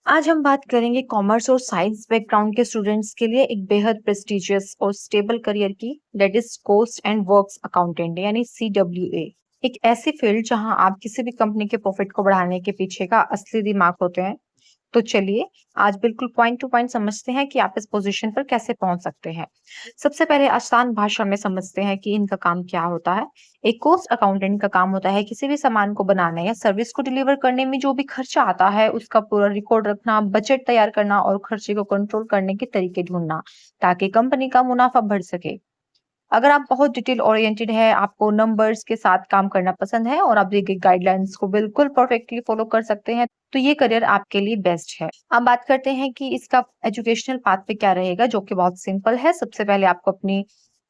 आज हम बात करेंगे कॉमर्स और साइंस बैकग्राउंड के स्टूडेंट्स के लिए एक बेहद प्रेस्टिजियस और स्टेबल करियर की, that is cost and works accountant यानी CWA। एक ऐसी फील्ड जहां आप किसी भी कंपनी के प्रॉफिट को बढ़ाने के पीछे का असली दिमाग होते हैं। तो चलिए आज बिल्कुल पॉइंट टू पॉइंट समझते हैं कि आप इस पोजीशन पर कैसे पहुंच सकते हैं। सबसे पहले आसान भाषा में समझते हैं कि इनका काम क्या होता है। एक कॉस्ट अकाउंटेंट का काम होता है किसी भी सामान को बनाने या सर्विस को डिलीवर करने में जो भी खर्चा आता है उसका पूरा रिकॉर्ड रखना, बजट तैयार करना और खर्चे को कंट्रोल करने के तरीके ढूंढना, ताकि कंपनी का मुनाफा बढ़ सके। अगर आप बहुत डिटेल ओरिएंटेड है, आपको नंबर्स के साथ काम करना पसंद है और आप दी गई गाइडलाइंस को बिल्कुल परफेक्टली फॉलो कर सकते हैं, तो ये करियर आपके लिए बेस्ट है। अब बात करते हैं कि इसका एजुकेशनल पाथ पे क्या रहेगा, जो कि बहुत सिंपल है। सबसे पहले आपको अपनी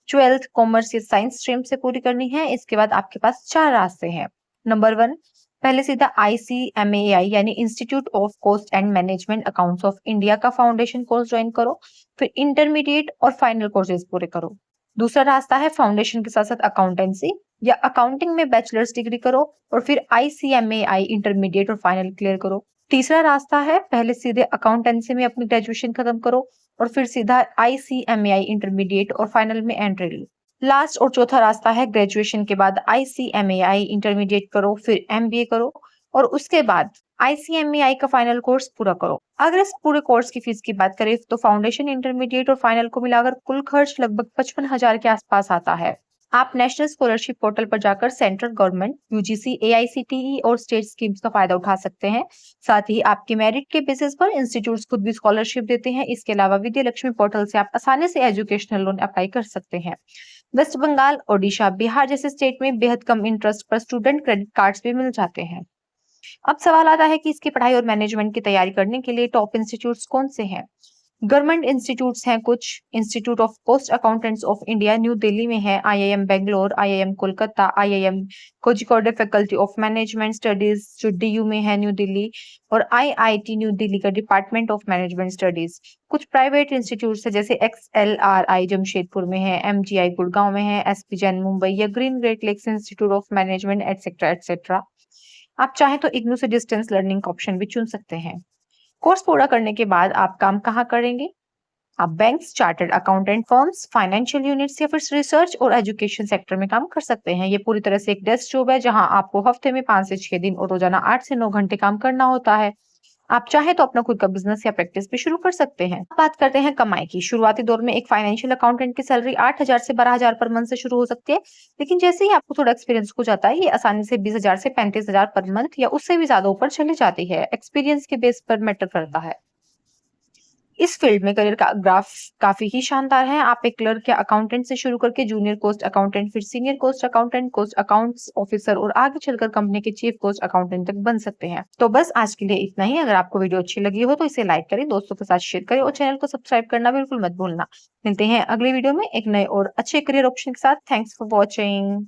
12th कॉमर्स या साइंस स्ट्रीम से पूरी करनी है। इसके बाद आपके पास 4 रास्ते हैं। नंबर 1, पहले सीधा ICMAI यानी institute of cost and management accounts of India का फाउंडेशन कोर्स ज्वाइन करो। फिर इंटरमीडिएट और फाइनल कोर्सेज पूरे करो। दूसरा रास्ता है फाउंडेशन के साथ साथ अकाउंटेंसी या अकाउंटिंग में बैचलर्स डिग्री करो और फिर ICMAI इंटरमीडिएट और फाइनल क्लियर करो। तीसरा रास्ता है पहले सीधे अकाउंटेंसी में अपनी ग्रेजुएशन खत्म करो और फिर सीधा ICMAI इंटरमीडिएट और फाइनल में एंट्री लो। लास्ट और चौथा रास्ता है ग्रेजुएशन के बाद ICMAI इंटरमीडिएट करो, फिर MBA करो और उसके बाद ICMAI का फाइनल कोर्स पूरा करो। अगर इस पूरे कोर्स की फीस की बात करें तो फाउंडेशन, इंटरमीडिएट और फाइनल को मिलाकर कुल खर्च लगभग 55,000 के आसपास आता है। आप नेशनल स्कॉलरशिप पोर्टल पर जाकर सेंट्रल गवर्नमेंट, UGC, AICTE और स्टेट स्कीम्स का फायदा उठा सकते हैं। साथ ही आपके मेरिट के बेसिस पर इंस्टीट्यूट्स खुद भी स्कॉलरशिप देते हैं। इसके अलावा विद्या लक्ष्मी पोर्टल से आप आसानी से एजुकेशनल लोन अप्लाई कर सकते हैं। वेस्ट बंगाल, ओडिशा, बिहार जैसे स्टेट में बेहद कम इंटरेस्ट पर स्टूडेंट क्रेडिट कार्ड्स भी मिल जाते हैं। अब सवाल आता है कि इसकी पढ़ाई और मैनेजमेंट की तैयारी करने के लिए टॉप इंस्टीट्यूट्स कौन से हैं। गवर्नमेंट इंस्टीट्यूट्स हैं कुछ। Institute of cost accountants of India new Delhi में है, IIM Bangalore, IIM Kolkata, IIM Kozhikode faculty of management studies जो DU में है न्यू दिल्ली, और IIT न्यू दिल्ली का डिपार्टमेंट ऑफ मैनेजमेंट स्टडीज। कुछ प्राइवेट इंस्टीट्यूट्स है जैसे XLRI जमशेदपुर में है, MGI गुड़गांव में है, SP जैन मुंबई या green Great Lakes Institute of Management etcetera etcetera. आप चाहें तो इग्नू से डिस्टेंस लर्निंग का ऑप्शन भी चुन सकते हैं। कोर्स पूरा करने के बाद आप काम कहाँ करेंगे? आप banks, chartered accountant firms, financial units या फिर रिसर्च और एजुकेशन सेक्टर में काम कर सकते हैं। ये पूरी तरह से एक डेस्क जॉब है जहां आपको हफ्ते में 5 से 6 दिन और रोजाना 8 से 9 घंटे काम करना होता है। आप चाहे तो अपना खुद का बिजनेस या प्रैक्टिस भी शुरू कर सकते हैं। अब बात करते हैं कमाई की। शुरुआती दौर में एक फाइनेंशियल अकाउंटेंट की सैलरी 8,000 से 12,000 पर मंथ से शुरू हो सकती है, लेकिन जैसे ही आपको थोड़ा एक्सपीरियंस हो जाता है ये आसानी से 20,000 से 35,000 पर मंथ या उससे भी ज्यादा ऊपर चली जाती है। एक्सपीरियंस के बेस पर मैटर करता है। इस फील्ड में करियर का ग्राफ काफी ही शानदार है। आप एक क्लर्क या अकाउंटेंट से शुरू करके जूनियर कोस्ट अकाउंटेंट, फिर senior cost accountant, cost accounts officer और आगे चलकर कंपनी के चीफ कोस्ट अकाउंटेंट तक बन सकते हैं। तो बस आज के लिए इतना ही। अगर आपको वीडियो अच्छी लगी हो तो इसे लाइक करें, दोस्तों के साथ शेयर करें और चैनल को सब्सक्राइब करना बिल्कुल मत भूलना। मिलते हैं अगले वीडियो में एक नए और अच्छे करियर ऑप्शन के साथ। Thanks for watching.